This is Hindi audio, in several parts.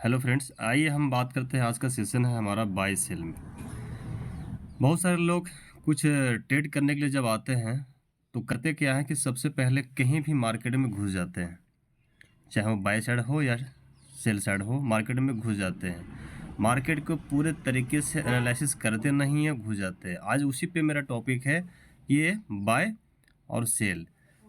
हेलो फ्रेंड्स, आइए हम बात करते हैं। आज का सेशन है हमारा बाय सेल में। बहुत सारे लोग कुछ ट्रेड करने के लिए जब आते हैं तो करते क्या है कि सबसे पहले कहीं भी मार्केट में घुस जाते हैं, चाहे वो बाय साइड हो या सेल साइड हो, मार्केट में घुस जाते हैं। मार्केट को पूरे तरीके से एनालिसिस करते नहीं है, घुस जाते हैं। आज उसी पे मेरा टॉपिक है, ये बाय और सेल,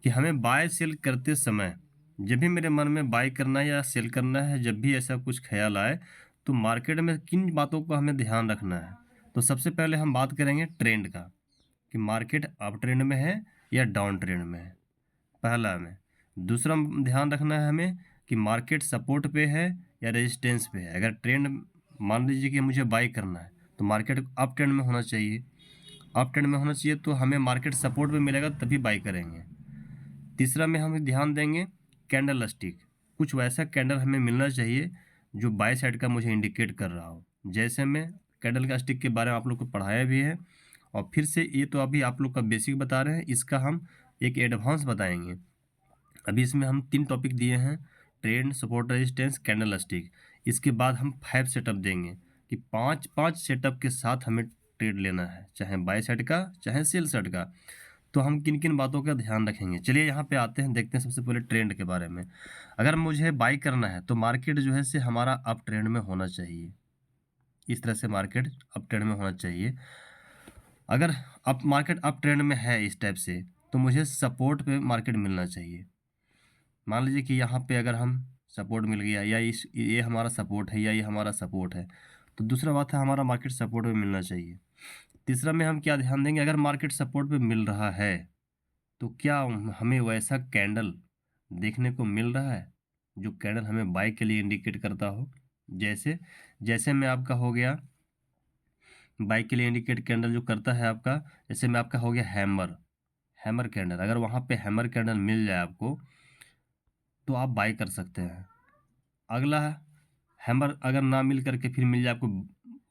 कि हमें बाय सेल करते समय जब भी मेरे मन में बाय करना है या सेल करना है, जब भी ऐसा कुछ ख्याल आए तो मार्केट में किन बातों का हमें ध्यान रखना है। तो सबसे पहले हम बात करेंगे ट्रेंड का, कि मार्केट अप ट्रेंड में है या डाउन ट्रेंड में है, पहला में। दूसरा ध्यान रखना है हमें कि मार्केट सपोर्ट पे है या रेजिस्टेंस पे है। अगर ट्रेंड मान लीजिए कि मुझे बाई करना है तो मार्केट अप ट्रेंड में होना चाहिए। अप ट्रेंड में होना चाहिए तो हमें मार्केट सपोर्ट पे मिलेगा तभी बाई करेंगे। तीसरा में हम ध्यान देंगे कैंडल स्टिक, कुछ वैसा कैंडल हमें मिलना चाहिए जो बाय साइड का मुझे इंडिकेट कर रहा हो। जैसे मैं कैंडल का स्टिक के बारे में आप लोग को पढ़ाया भी है, और फिर से ये तो अभी आप लोग का बेसिक बता रहे हैं, इसका हम एक एडवांस बताएंगे। अभी इसमें हम 3 टॉपिक दिए हैं, trend, support, resistance, candle stick. इसके बाद हम 5 सेटअप देंगे कि 5 सेटअप के साथ हमें ट्रेड लेना है, चाहे बाय साइड का चाहे सेल साइड का। तो हम किन किन बातों का ध्यान रखेंगे, चलिए यहाँ पे आते हैं, देखते हैं सबसे पहले ट्रेंड के बारे में। अगर मुझे बाई करना है तो मार्केट जो है से हमारा अप ट्रेंड में होना चाहिए। इस तरह से मार्केट अप ट्रेंड में होना चाहिए। अगर मार्केट अप ट्रेंड में है इस टाइप से, तो मुझे सपोर्ट पे मार्केट मिलना चाहिए। मान लीजिए कि यहाँ पे अगर हम सपोर्ट मिल गया, या ये हमारा सपोर्ट है या ये हमारा सपोर्ट है, तो दूसरा बात है हमारा मार्केट सपोर्ट पे मिलना चाहिए। तीसरा में हम क्या ध्यान देंगे, अगर मार्केट सपोर्ट पे मिल रहा है तो क्या हमें वैसा कैंडल देखने को मिल रहा है जो कैंडल हमें बाय के लिए इंडिकेट करता हो। जैसे जैसे में आपका हो गया बाय के लिए इंडिकेट कैंडल जो करता है आपका, जैसे में आपका हो गया हैमर, हैमर कैंडल। अगर वहाँ पे हैमर कैंडल मिल जाए आपको तो आप बाय कर सकते हैं। अगला है हैमर अगर ना मिल करके फिर मिल जाए आपको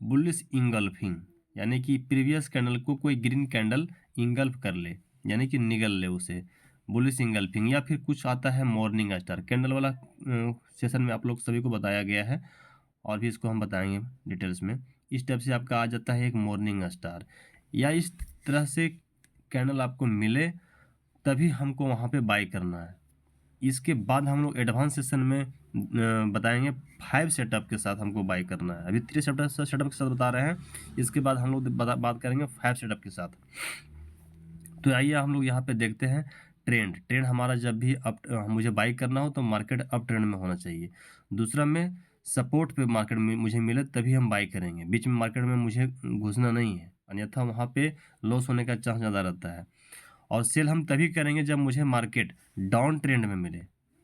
बुलिश इंगल्फिंग, यानी कि प्रीवियस कैंडल को कोई ग्रीन कैंडल इंगल्फ कर ले, यानी कि निगल ले उसे, बुलिश इंगल्फिंग। या फिर कुछ आता है मॉर्निंग स्टार कैंडल वाला, सेशन में आप लोग सभी को बताया गया है, और भी इसको हम बताएंगे डिटेल्स में। इस टाइप से आपका आ जाता है एक मॉर्निंग स्टार, या इस तरह से कैंडल आपको मिले तभी हमको वहाँ पे बाय करना है। इसके बाद हम लोग एडवांस सेशन में बताएंगे 5 सेटअप के साथ हमको बाय करना है। अभी 3 सेटअप के साथ बता रहे हैं, इसके बाद हम लोग बात करेंगे 5 सेटअप के साथ। तो आइए हम लोग यहाँ पे देखते हैं ट्रेंड। ट्रेंड हमारा जब भी मुझे बाई करना हो तो मार्केट अप ट्रेंड में होना चाहिए। दूसरा में सपोर्ट पे मार्केट में मुझे मिले तभी हम बाई करेंगे, बीच में मार्केट में मुझे घुसना नहीं है, अन्यथा वहाँ पे लॉस होने का चांस ज़्यादा रहता है। और सेल हम तभी करेंगे जब मुझे मार्केट डाउन ट्रेंड में मिले,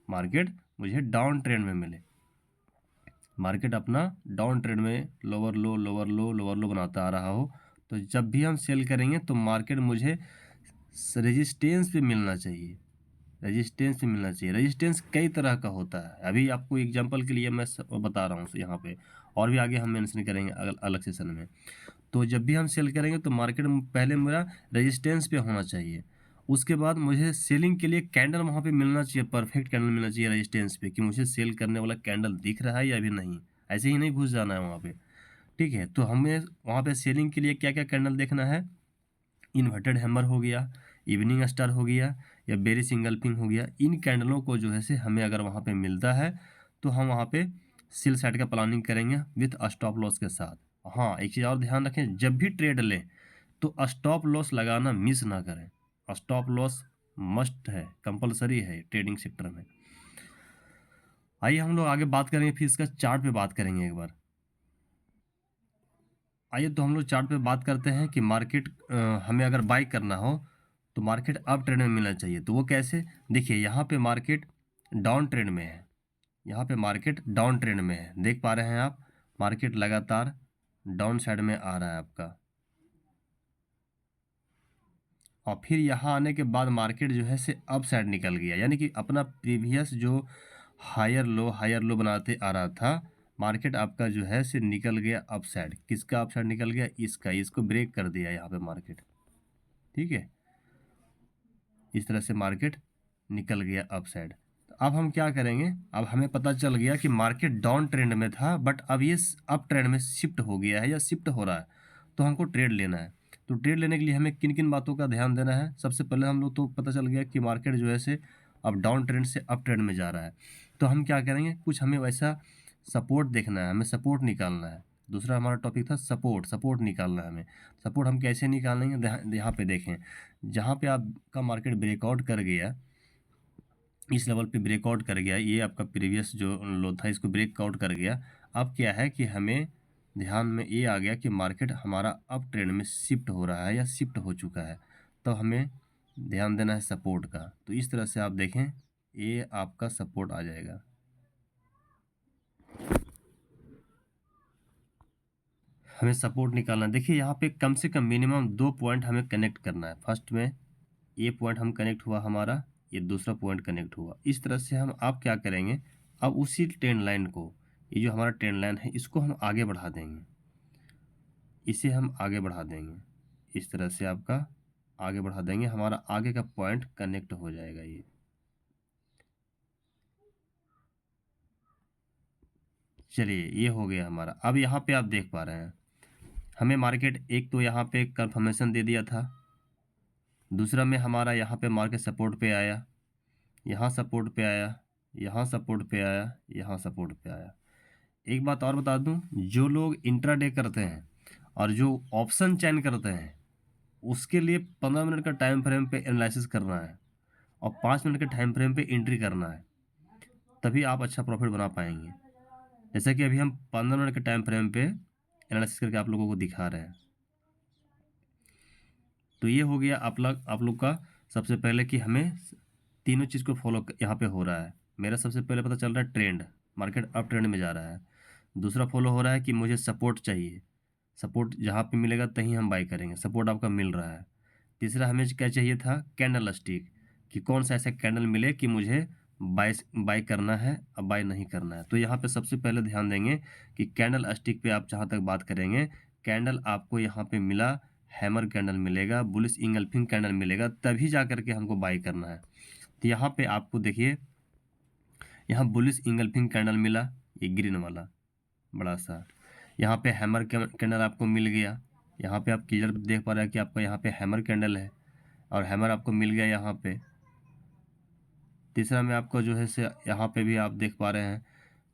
मार्केट मुझे डाउन ट्रेंड में मिले, मार्केट अपना डाउन ट्रेंड में लोअर लो लोअर लो लोअर लो बनाता आ रहा हो, तो जब भी हम सेल करेंगे तो मार्केट मुझे रेजिस्टेंस पे मिलना चाहिए। रेजिस्टेंस पे मिलना चाहिए। रेजिस्टेंस कई तरह का होता है, अभी आपको एग्जांपल के लिए मैं बता रहा हूँ यहाँ पे, और भी आगे हम मेंशन करेंगे अलग सेशन में। तो जब भी हम सेल करेंगे तो मार्केट पहले मेरा रेजिस्टेंस पे होना चाहिए, उसके बाद मुझे सेलिंग के लिए कैंडल वहाँ पे मिलना चाहिए, परफेक्ट कैंडल मिलना चाहिए रेजिस्टेंस पे, कि मुझे सेल करने वाला कैंडल दिख रहा है या अभी नहीं। ऐसे ही नहीं घुस जाना है वहाँ पे, ठीक है। तो हमें वहाँ पे सेलिंग के लिए क्या क्या कैंडल देखना है, इन्वर्टेड हैमर हो गया, इवनिंग स्टार हो गया, या बेरी सिंगल्फिंग हो गया। इन कैंडलों को जो है से हमें अगर वहाँ पे मिलता है तो हम वहाँ पे सेल साइड का प्लानिंग करेंगे विथ स्टॉप लॉस के साथ। हाँ, एक चीज़ और ध्यान रखें, जब भी ट्रेड लें तो स्टॉप लॉस लगाना मिस ना करें। स्टॉप लॉस मस्ट है, कंपलसरी है ट्रेडिंग सेक्टर में। आइए हम लोग आगे बात करेंगे, फिर इसका चार्ट पे बात करेंगे एक बार। आइए तो हम लोग चार्ट पे बात करते हैं कि मार्केट हमें अगर बाई करना हो तो मार्केट अप ट्रेंड में मिलना चाहिए। तो वो कैसे, देखिए यहाँ पे मार्केट डाउन ट्रेंड में है, यहाँ पे मार्केट डाउन ट्रेंड में है, देख पा रहे हैं आप, मार्केट लगातार डाउन साइड में आ रहा है आपका। और फिर यहाँ आने के बाद मार्केट जो है से अप साइड निकल गया, यानी कि अपना प्रीवियस जो हायर लो बनाते आ रहा था, मार्केट आपका जो है से निकल गया अप साइड। किसका अप साइड निकल गया, इसका, इसको ब्रेक कर दिया यहाँ पे मार्केट, ठीक है। इस तरह से मार्केट निकल गया अप साइड। अब हम क्या करेंगे, अब हमें पता चल गया कि मार्केट डाउन ट्रेंड में था, बट अब ये अप ट्रेंड में शिफ्ट हो गया है या शिफ्ट हो रहा है, तो हमको ट्रेड लेना है। तो ट्रेड लेने के लिए हमें किन किन बातों का ध्यान देना है? सबसे पहले हम लोग तो पता चल गया कि मार्केट जो है से अब डाउन ट्रेंड से अप ट्रेंड में जा रहा है, तो हम क्या करेंगे, कुछ हमें वैसा सपोर्ट देखना है, हमें सपोर्ट निकालना है। दूसरा हमारा टॉपिक था सपोर्ट, सपोर्ट निकालना है हमें। सपोर्ट हम कैसे निकालेंगे, यहाँ पे देखें, जहाँ पे आपका मार्केट ब्रेकआउट कर गया, इस लेवल पे ब्रेकआउट कर गया, ये आपका प्रीवियस जो लो था इसको ब्रेकआउट कर गया। अब क्या है कि हमें ध्यान में ये आ गया कि मार्केट हमारा अप ट्रेंड में शिफ्ट हो रहा है या शिफ्ट हो चुका है, तो हमें ध्यान देना है सपोर्ट का। तो इस तरह से आप देखें, ये आपका सपोर्ट आ जाएगा। हमें सपोर्ट निकालना है। देखिए यहाँ पे कम से कम मिनिमम 2 पॉइंट हमें कनेक्ट करना है। फर्स्ट में ये पॉइंट हम कनेक्ट हुआ हमारा, ये दूसरा पॉइंट कनेक्ट हुआ। इस तरह से हम अब क्या करेंगे, अब उसी ट्रेंड लाइन को, ये जो हमारा ट्रेंड लाइन है, इसको हम आगे बढ़ा देंगे, इसे हम आगे बढ़ा देंगे। इस तरह से आपका आगे बढ़ा देंगे, हमारा आगे का पॉइंट कनेक्ट हो जाएगा। ये चलिए, ये हो गया हमारा। अब यहाँ पे आप देख पा रहे हैं, हमें मार्केट एक तो यहाँ पे कंफर्मेशन दे दिया था, दूसरा में हमारा यहाँ पे मार्केट सपोर्ट पे आया, यहाँ सपोर्ट पे आया, यहाँ सपोर्ट पे आया, यहाँ सपोर्ट पे आया। एक बात और बता दूं, जो लोग इंट्राडे करते हैं और जो ऑप्शन चयन करते हैं, उसके लिए 15 मिनट का टाइम फ्रेम पे एनालिसिस करना है और 5 मिनट के टाइम फ्रेम पे एंट्री करना है, तभी आप अच्छा प्रॉफिट बना पाएंगे। जैसा कि अभी हम 15 मिनट के टाइम फ्रेम पे एनालिसिस करके आप लोगों को दिखा रहे हैं। तो ये हो गया आप लोग का सबसे पहले कि हमें तीनों चीज़ को फॉलो यहाँ पे हो रहा है। मेरा सबसे पहले पता चल रहा है ट्रेंड, मार्केट अप ट्रेंड में जा रहा है। दूसरा फॉलो हो रहा है कि मुझे सपोर्ट चाहिए, सपोर्ट जहाँ पे मिलेगा तहीं हम बाई करेंगे, सपोर्ट आपका मिल रहा है। तीसरा हमें क्या चाहिए था, कैंडल स्टिक, कि कौन सा ऐसा कैंडल मिले कि मुझे बाय बाय करना है, अब बाय नहीं करना है। तो यहाँ पे सबसे पहले ध्यान देंगे कि कैंडल स्टिक पे आप जहाँ तक बात करेंगे, कैंडल आपको यहाँ पे मिला, हैमर कैंडल मिलेगा, बुलिश इंगल्फिंग कैंडल मिलेगा, तभी जा करके हमको बाय करना है। तो यहाँ पे आपको देखिए, यहाँ बुलिश इंगल्फिंग कैंडल मिला, ये ग्रीन वाला बड़ा सा, यहाँ पे हैमर कैंडल आपको मिल गया। यहाँ पे आप क्लियर देख पा रहे हैं कि आपका यहाँ पे हैमर कैंडल है और हैमर आपको मिल गया यहाँ पे। तीसरा में आपको जो है से यहाँ पे भी आप देख पा रहे हैं।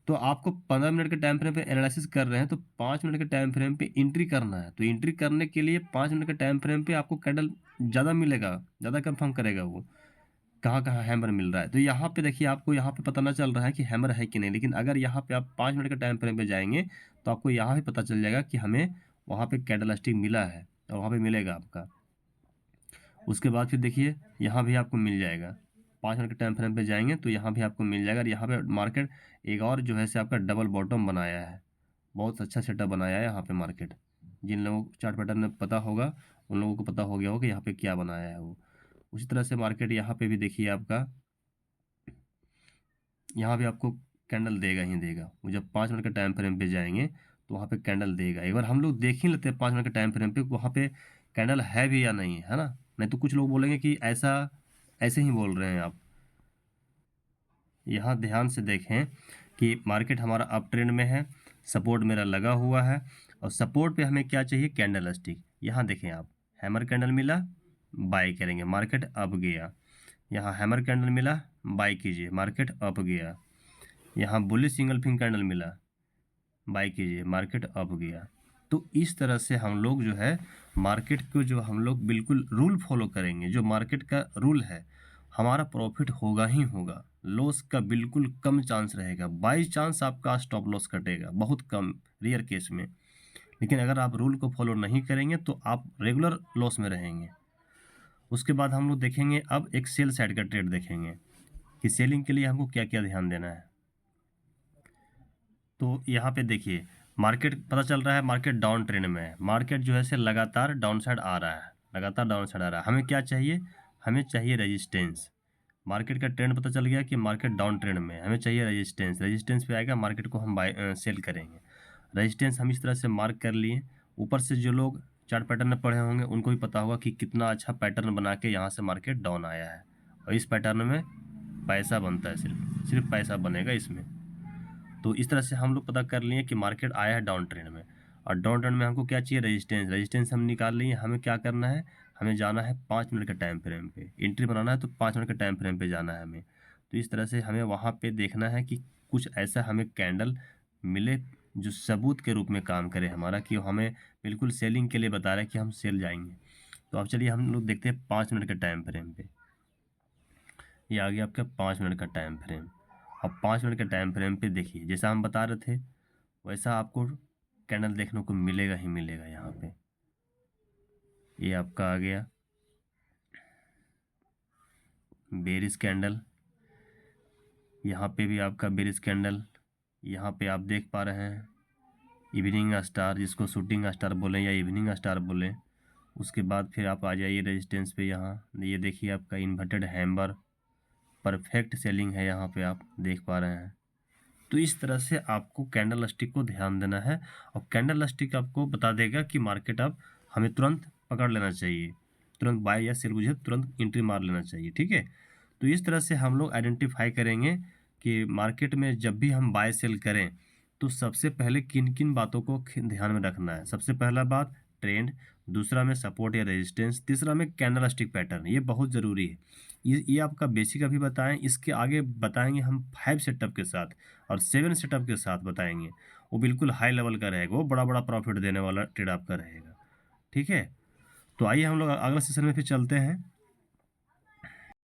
तो आपको 15 मिनट के टाइम फ्रेम पे एनालिसिस कर रहे हैं, तो 5 मिनट के टाइम फ्रेम पे एंट्री करना है। तो एंट्री करने के लिए 5 मिनट के टाइम फ्रेम पे आपको कैंडल ज़्यादा मिलेगा, ज़्यादा कंफर्म करेगा वो कहाँ कहाँ हैमर मिल रहा है। तो यहाँ पे देखिए, आपको यहाँ पे पता ना चल रहा है कि हैमर है कि नहीं, लेकिन अगर यहाँ पे आप 5 मिनट के टाइम फ्रेम पे जाएंगे तो आपको यहाँ पे पता चल जाएगा कि हमें वहाँ पे कैंडल स्टिक मिला है और वहाँ पे मिलेगा आपका। उसके बाद फिर देखिए, यहाँ भी आपको मिल जाएगा, 5 मिनट के टाइम फ्रेम पे जाएंगे तो यहाँ भी आपको मिल जाएगा। और यहाँ पे मार्केट एक और जो है से आपका डबल बॉटम बनाया है, बहुत अच्छा सेटअप बनाया है यहाँ पे मार्केट। जिन लोगों को चार्ट पैटर्न में पता होगा, उन लोगों को पता हो गया होगा कि यहाँ पे क्या बनाया है वो। उसी तरह से मार्केट यहाँ पे भी देखिए आपका, यहाँ भी आपको कैंडल देगा ही देगा। वो जब 5 मिनट के टाइम फ्रेम पे जाएंगे तो वहाँ पे कैंडल देगा। एक बार हम लोग देख ही लेते हैं 5 मिनट के टाइम फ्रेम पे वहाँ पे कैंडल है भी या नहीं है ना। नहीं तो कुछ लोग बोलेंगे कि ऐसा ऐसे ही बोल रहे हैं आप। यहाँ ध्यान से देखें कि मार्केट हमारा अप ट्रेंड में है, सपोर्ट मेरा लगा हुआ है और सपोर्ट पे हमें क्या चाहिए, कैंडल स्टिक। यहाँ देखें आप, हैमर कैंडल मिला, बाय करेंगे, मार्केट अप गया। यहाँ हैमर कैंडल मिला, बाय कीजिए, मार्केट अप गया। यहाँ बुलिश सिंगल फिंग कैंडल मिला, बाय कीजिए, मार्केट अप गया। तो इस तरह से हम लोग जो है मार्केट को जो हम लोग बिल्कुल रूल फॉलो करेंगे, जो मार्केट का रूल है, हमारा प्रॉफिट होगा ही होगा। लॉस का बिल्कुल कम चांस रहेगा, बाई चांस आपका स्टॉप लॉस कटेगा, बहुत कम, रेयर केस में। लेकिन अगर आप रूल को फॉलो नहीं करेंगे तो आप रेगुलर लॉस में रहेंगे। उसके बाद हम लोग देखेंगे, अब एक सेल साइड का ट्रेड देखेंगे कि सेलिंग के लिए हमको क्या क्या ध्यान देना है। तो यहाँ पे देखिए, मार्केट पता चल रहा है मार्केट डाउन ट्रेंड में है, मार्केट जो है से लगातार डाउन साइड आ रहा है, लगातार डाउन साइड आ रहा है। हमें क्या चाहिए, हमें चाहिए रेजिस्टेंस। मार्केट का ट्रेंड पता चल गया कि मार्केट डाउन ट्रेंड में है, हमें चाहिए रेजिस्टेंस। रेजिस्टेंस पे आएगा, मार्केट को हम बाय सेल करेंगे। रेजिस्टेंस हम इस तरह से मार्क कर लिए। ऊपर से जो लोग चार्ट पैटर्न में पढ़े होंगे उनको भी पता होगा कि कितना अच्छा पैटर्न बना के यहाँ से मार्केट डाउन आया है। और इस पैटर्न में पैसा बनता है, सिर्फ पैसा बनेगा इसमें। तो इस तरह से हम लोग पता कर लिए कि मार्केट आया है डाउन ट्रेंड में, और डाउन ट्रेंड में हमको क्या चाहिए, रेजिस्टेंस हम निकाल लिए। हमें क्या करना है, हमें जाना है 5 मिनट के टाइम फ्रेम पे, एंट्री बनाना है तो 5 मिनट के टाइम फ्रेम पे जाना है हमें। तो इस तरह से हमें वहाँ पे देखना है कि कुछ ऐसा हमें कैंडल मिले जो सबूत के रूप में काम करे हमारा, कि हमें बिल्कुल सेलिंग के लिए बता रहा है कि हम सेल जाएंगे। तो अब चलिए हम लोग देखते हैं 5 मिनट के टाइम फ्रेम पे। ये आ गया आपका 5 मिनट का टाइम फ्रेम। अब 5 मिनट के टाइम फ्रेम पे देखिए, जैसा हम बता रहे थे वैसा आपको कैंडल देखने को मिलेगा ही मिलेगा। यहाँ पे ये आपका आ गया बेरिश कैंडल, यहाँ पे भी आपका बेरिश कैंडल। यहाँ पे आप देख पा रहे हैं इवनिंग स्टार, जिसको शूटिंग स्टार बोलें या इवनिंग स्टार बोलें। उसके बाद फिर आप आ जाइए रेजिस्टेंस पे, यहाँ ये देखिए आपका इन्वर्टेड हैमर, परफेक्ट सेलिंग है, यहाँ पे आप देख पा रहे हैं। तो इस तरह से आपको कैंडल स्टिक को ध्यान देना है, और कैंडल स्टिक आपको बता देगा कि मार्केट अब हमें तुरंत पकड़ लेना चाहिए, तुरंत बाय या सेल, मुझे तुरंत एंट्री मार लेना चाहिए। ठीक है, तो इस तरह से हम लोग आइडेंटिफाई करेंगे कि मार्केट में जब भी हम बाय सेल करें तो सबसे पहले किन किन बातों को ध्यान में रखना है। सबसे पहला बात ट्रेंड, दूसरा में सपोर्ट या रेजिस्टेंस, तीसरा में कैंडल स्टिक पैटर्न। ये बहुत ज़रूरी है। ये आपका बेसिक अभी बताएं, इसके आगे बताएंगे हम 5 सेटअप के साथ और 7 सेटअप के साथ बताएंगे। वो बिल्कुल हाई लेवल का रहेगा, वो बड़ा बड़ा प्रॉफिट देने वाला ट्रेड आपका रहेगा। ठीक है, तो आइए हम लोग अगला सेशन में फिर चलते हैं।